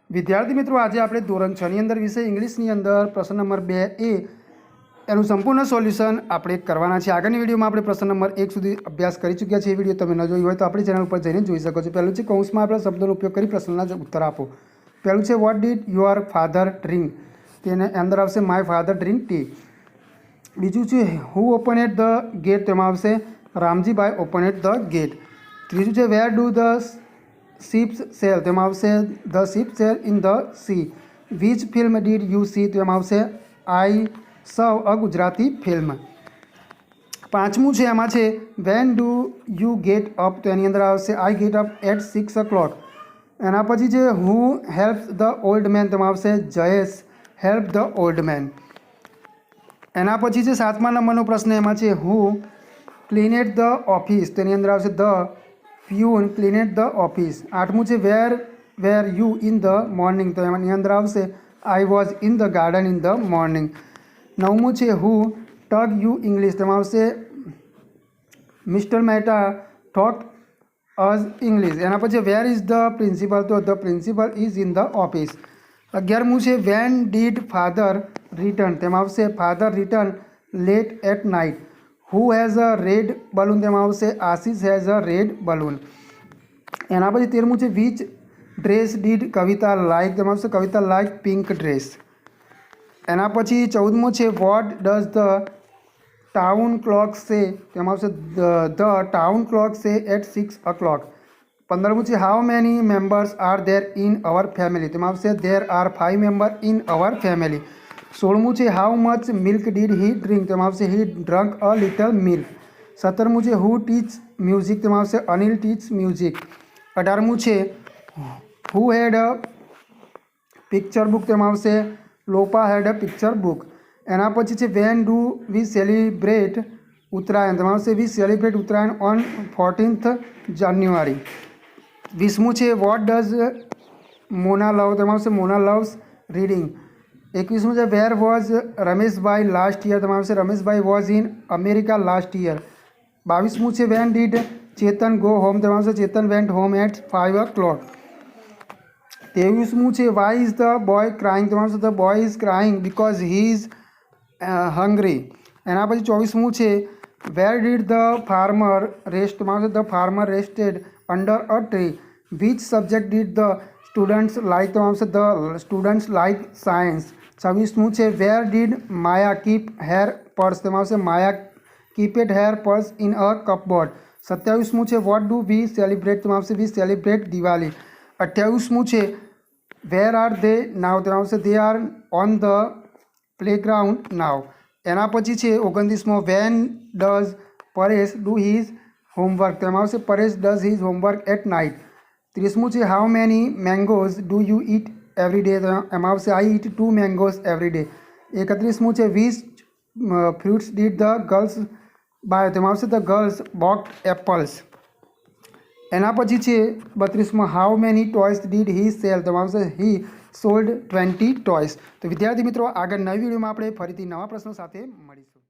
વિદ્યાર્થી મિત્રો, આજે આપણે ધોરણ 6 ની અંદર વિષય ઇંગ્લિશની અંદર પ્રશ્ન નંબર 2A એનું સંપૂર્ણ સોલ્યુશન આપણે કરવાના છે। આગળની વિડીયોમાં આપણે પ્રશ્ન નંબર 1 સુધી અભ્યાસ કરી ચૂક્યા છીએ। વિડીયો તમે ન જોઈ હોય તો આપણી ચેનલ ઉપર જઈને જોઈ શકો છો। પહેલું છે કૌંસમાં આપણે શબ્દોનો ઉપયોગ કરી પ્રશ્નના ઉત્તર આપો। પહેલું છે what did your father drink, તેને અંદર આવશે માય ફાધર ડ્રિંક ટી। બીજું છે હુ ઓપનેડ ધ ગેટ, તેમાં આવશે રામજીભાઈ ઓપનેડ ધ ગેટ। ત્રીજું છે where do the ships sail, તેમાં આવશે the ship sail in the sea. Which film did you see, તેમાં આવશે I saw a Gujarati film. પાંચમું છે એમાં છે when do you get up, તો એની અંદર આવશે I get up at 6 o'clock। એના પછી છે હુ હેલ્પ્સ ધ ઓલ્ડ મેન, તેમાં આવશે Jayesh help the old man. એના પછી છે 7મા નંબરનો પ્રશ્ન, એમાં છે હુ ક્લીનેડ ધ ઓફિસ, તેની અંદર આવશે the peon cleaned the office. 8મું છે where you in the morning, તો એની અંદર આવશે I was in the garden in the morning. 9મું છે હુ ટગ યુ ઇંગ્લિશ, તેમાં આવશે mister Mehta taught us English. એના પછી વેર ઇઝ ધ પ્રિન્સિપલ, તો the principal is in the office. 11મું છે વેન ડીડ ફાધર રિટર્ન, તેમાં આવશે father return late at night. Who has a red balloon, તેમાં આવશે Ashish has a red balloon. એના પછી 13મું છે which dress did Kavita like, તેમાં આવશે કવિતા લાઇક પિંક ડ્રેસ। એના પછી 14મું છે what does the town clock say, તેમાં આવશે the town clock say at 6 o'clock। 15મું છે how many members are there in our family, તેમાં આવશે there are 5 member in our family. 16મું છે how much milk did he drink, તેમાં આવશે he drunk a little milk. 17મું છે હુ ટીચ મ્યુઝિક, તેમાં આવશે અનિલ ટીચ મ્યુઝિક। 18મું છે હુ હેડ અ પિક્ચર બુક, તેમાં આવશે લોપા હેડ અ પિક્ચર બુક। એના પછી છે when do we celebrate Uttarayan, તેમાં આવશે we celebrate Uttarayan on 14th જાન્યુઆરી। 20મું છે વોટ ડઝ મોના લવ, તેમાં આવશે મોના લવ્સ રીડિંગ। 21મું છે where was Rameshbhai last year, તેમાં આવશે Rameshbhai was in America last year. 22મું છે when did Chetan go home, તેમાં આવશે Chetan went home at 5 o'clock। 23મું છે why is the boy crying, તેમાં આવશે the boy is crying because he is hungry. એના પછી 24મું છે where did the farmer rest, તેમાં આવશે the farmer rested under a tree. Which subject did the students like, તેમાં આવશે ધ સ્ટુડન્ટ્સ લાઇક સાયન્સ। 26મું છે where did Maya keep her purse, તેમાં આવશે Maya keep at her purse in a cupboard. 27મું છે વોટ ડુ વી સેલિબ્રેટ, તેમાં આવશે વી સેલિબ્રેટ દિવાળી। 28મું છે વેર આર ધે નાવ, તેમાં આવશે they are on the playground now. એના પછી છે 29મો when does Paresh do his homework, તેમાં આવશે Paresh does his homework at night. 30મું છે how many mangoes do you eat every day, એમાં આવશે I eat 2 mangoes every day. 31મું છે which fruits did the girls buy, તેમાં આવશે ધ ગર્લ્સ બોક્ડ એપલ્સ। એના પછી છે 32માં how many toys did he cell, તેમાં આવશે હી સોલ્ડ 20 ટોયસ। તો વિદ્યાર્થી મિત્રો, આગળ નવી વિડીયોમાં આપણે ફરીથી નવા પ્રશ્નો સાથે મળીશું।